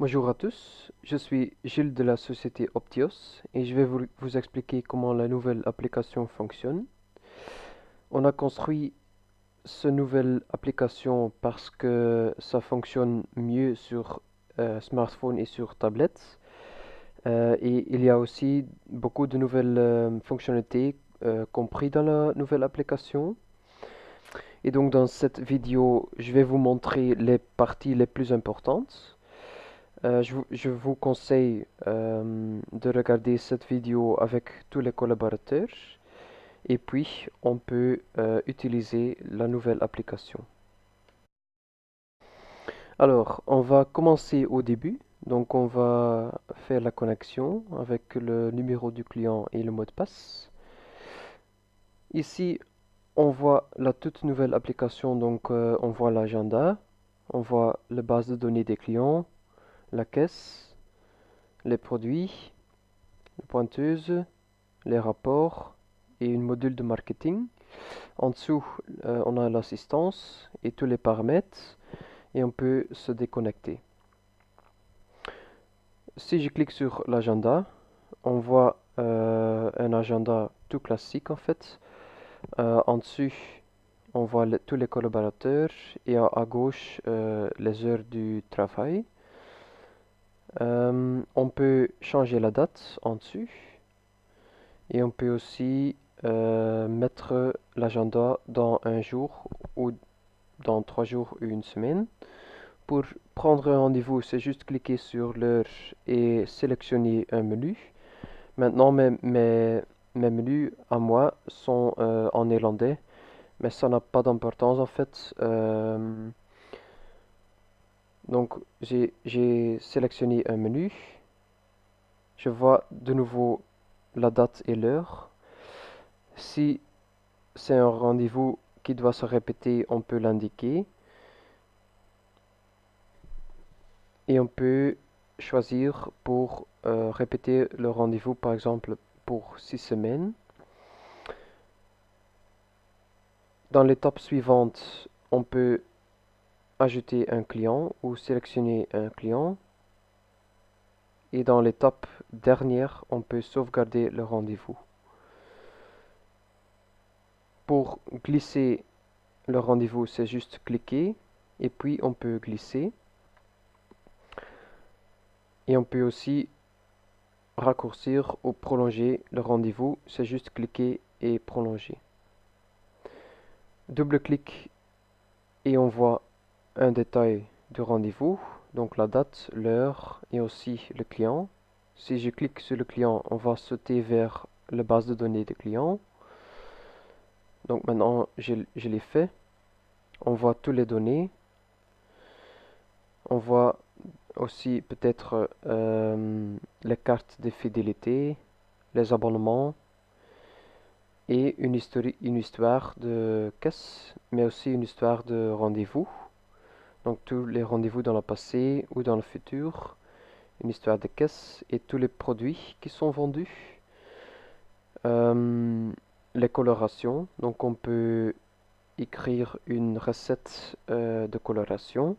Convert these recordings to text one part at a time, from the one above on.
Bonjour à tous, je suis Gilles de la société Optios et je vais vous expliquer comment la nouvelle application fonctionne. On a construit cette nouvelle application parce que ça fonctionne mieux sur smartphone et sur tablette. Et il y a aussi beaucoup de nouvelles fonctionnalités comprises dans la nouvelle application. Et donc dans cette vidéo, je vais vous montrer les parties les plus importantes. Je vous conseille de regarder cette vidéo avec tous les collaborateurs et puis on peut utiliser la nouvelle application. Alors, on va commencer au début. Donc, on va faire la connexion avec le numéro du client et le mot de passe. Ici, on voit la toute nouvelle application. Donc, on voit l'agenda, on voit la base de données des clients, la caisse, les produits, les pointeuses, les rapports et une module de marketing. En dessous, on a l'assistance et tous les paramètres et on peut se déconnecter. Si je clique sur l'agenda, on voit un agenda tout classique en fait. En dessus, on voit tous les collaborateurs et à gauche les heures du travail. On peut changer la date en dessus et on peut aussi mettre l'agenda dans un jour ou dans 3 jours ou une semaine. Pour prendre un rendez-vous, c'est juste cliquer sur l'heure et sélectionner un menu. Maintenant, mes menus à moi sont en néerlandais, mais ça n'a pas d'importance en fait. Donc, j'ai sélectionné un menu. Je vois de nouveau la date et l'heure. Si c'est un rendez-vous qui doit se répéter, on peut l'indiquer. Et on peut choisir pour répéter le rendez-vous, par exemple, pour 6 semaines. Dans l'étape suivante, on peut ajouter un client ou sélectionner un client. Et dans l'étape dernière, on peut sauvegarder le rendez-vous. Pour glisser le rendez-vous, c'est juste cliquer et puis on peut glisser. Et on peut aussi raccourcir ou prolonger le rendez-vous, c'est juste cliquer et prolonger. Double-clic et on voit un détail du rendez-vous, donc la date, l'heure et aussi le client. Si je clique sur le client, on va sauter vers la base de données des clients. Donc maintenant, je l'ai fait. On voit toutes les données. On voit aussi peut-être les cartes de fidélité, les abonnements et une histoire de caisse, mais aussi une histoire de rendez-vous. Donc tous les rendez-vous dans le passé ou dans le futur, une histoire de caisse et tous les produits qui sont vendus. Les colorations, donc on peut écrire une recette de coloration.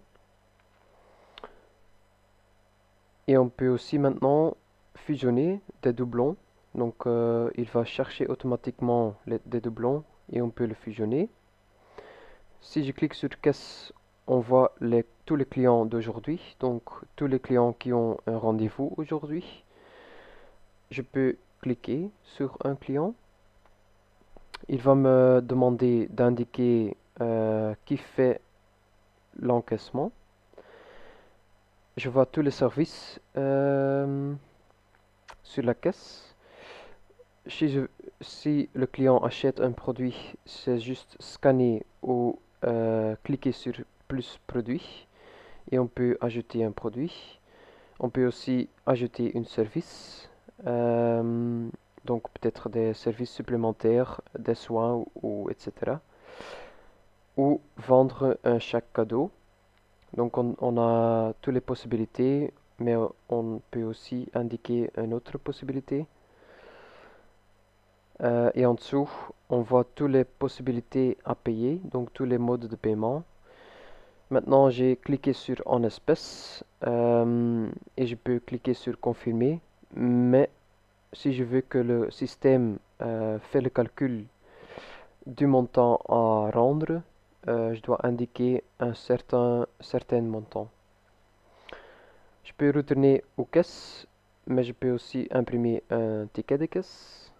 Et on peut aussi maintenant fusionner des doublons. Donc il va chercher automatiquement des doublons et on peut le fusionner. Si je clique sur caisse, on voit tous les clients d'aujourd'hui, donc tous les clients qui ont un rendez-vous aujourd'hui. Je peux cliquer sur un client. Il va me demander d'indiquer qui fait l'encaissement. Je vois tous les services sur la caisse. Si le client achète un produit, c'est juste scanner ou cliquer sur plus produit et on peut ajouter un produit. On peut aussi ajouter un service, donc peut-être des services supplémentaires, des soins ou etc. Ou vendre un chèque cadeau. Donc on a toutes les possibilités, mais on peut aussi indiquer une autre possibilité. Et en dessous, on voit toutes les possibilités à payer, donc tous les modes de paiement. Maintenant, j'ai cliqué sur en espèces et je peux cliquer sur confirmer. Mais si je veux que le système fait le calcul du montant à rendre, je dois indiquer un certain montant. Je peux retourner aux caisses, mais je peux aussi imprimer un ticket de caisse.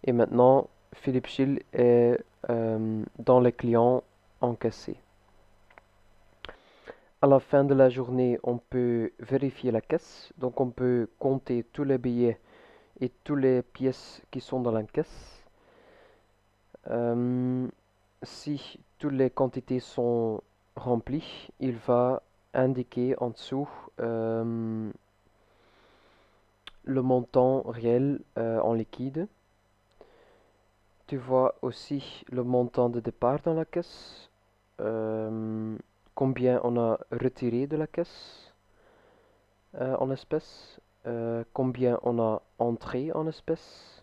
Et maintenant, Philippe Schill est dans les clients encaissés. À la fin de la journée, on peut vérifier la caisse. Donc on peut compter tous les billets et toutes les pièces qui sont dans la caisse. Si toutes les quantités sont remplies, il va indiquer en dessous le montant réel en liquide. Tu vois aussi le montant de départ dans la caisse, combien on a retiré de la caisse en espèces, combien on a entré en espèces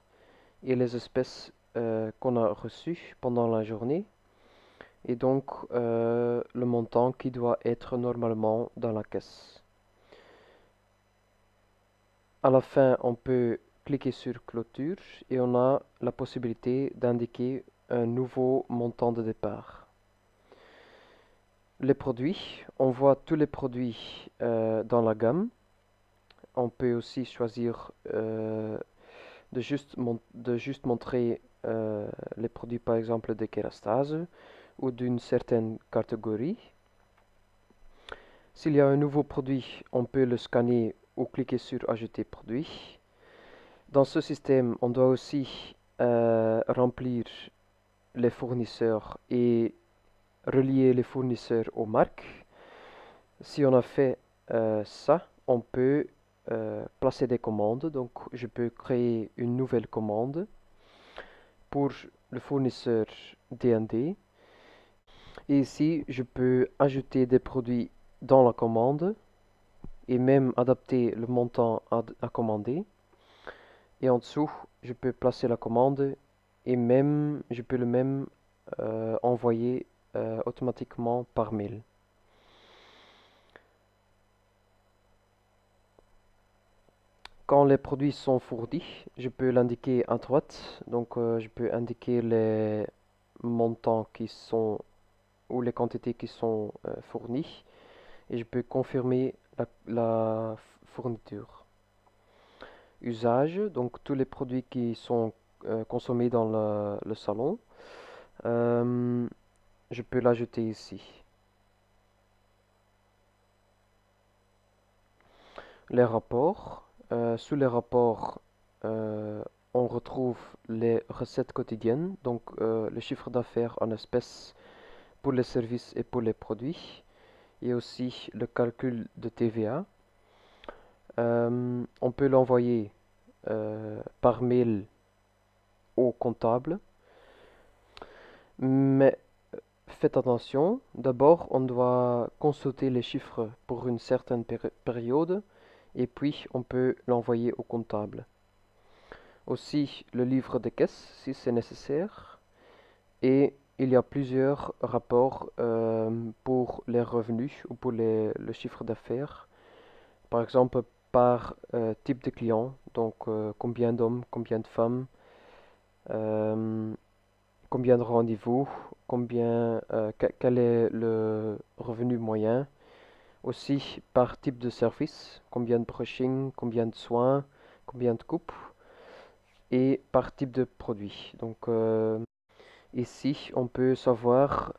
et les espèces qu'on a reçues pendant la journée et donc le montant qui doit être normalement dans la caisse. À la fin, on peut cliquer sur clôture et on a la possibilité d'indiquer un nouveau montant de départ. Les produits, on voit tous les produits dans la gamme. On peut aussi choisir de juste montrer les produits par exemple de Kerastase ou d'une certaine catégorie. S'il y a un nouveau produit, on peut le scanner ou cliquer sur ajouter produit. Dans ce système, on doit aussi remplir les fournisseurs et relier les fournisseurs aux marques. Si on a fait ça, on peut placer des commandes. Donc je peux créer une nouvelle commande pour le fournisseur D&D. Et ici, je peux ajouter des produits dans la commande et même adapter le montant à commander. Et en dessous, je peux placer la commande et même, je peux le même envoyer automatiquement par mail. Quand les produits sont fournis, je peux l'indiquer à droite. Donc je peux indiquer les montants qui sont ou les quantités qui sont fournies et je peux confirmer la fourniture. Usage, donc tous les produits qui sont consommés dans le salon. Je peux l'ajouter ici. Les rapports. Sous les rapports, on retrouve les recettes quotidiennes, donc le chiffre d'affaires en espèces pour les services et pour les produits, et aussi le calcul de TVA. On peut l'envoyer par mail au comptable, mais faites attention, d'abord on doit consulter les chiffres pour une certaine période et puis on peut l'envoyer au comptable. Aussi le livre de caisse si c'est nécessaire et il y a plusieurs rapports pour les revenus ou pour le chiffre d'affaires. Par exemple par type de client, donc combien d'hommes, combien de femmes, combien de rendez-vous, quel est le revenu moyen. Aussi par type de service, combien de brushing, combien de soins, combien de coupes, et par type de produit. Donc ici, on peut savoir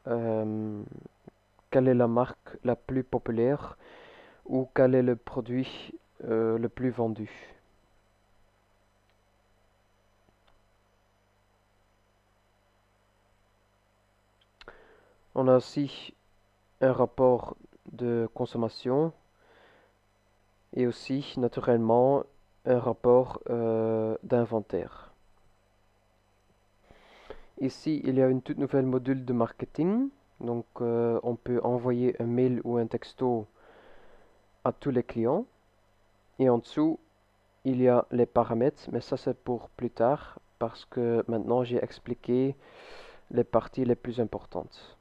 quelle est la marque la plus populaire ou quel est le produit le plus vendu. On a aussi un rapport de consommation et aussi naturellement un rapport d'inventaire. Ici, il y a une toute nouvelle module de marketing. Donc, on peut envoyer un mail ou un texto à tous les clients. Et en dessous, il y a les paramètres, mais ça c'est pour plus tard parce que maintenant j'ai expliqué les parties les plus importantes.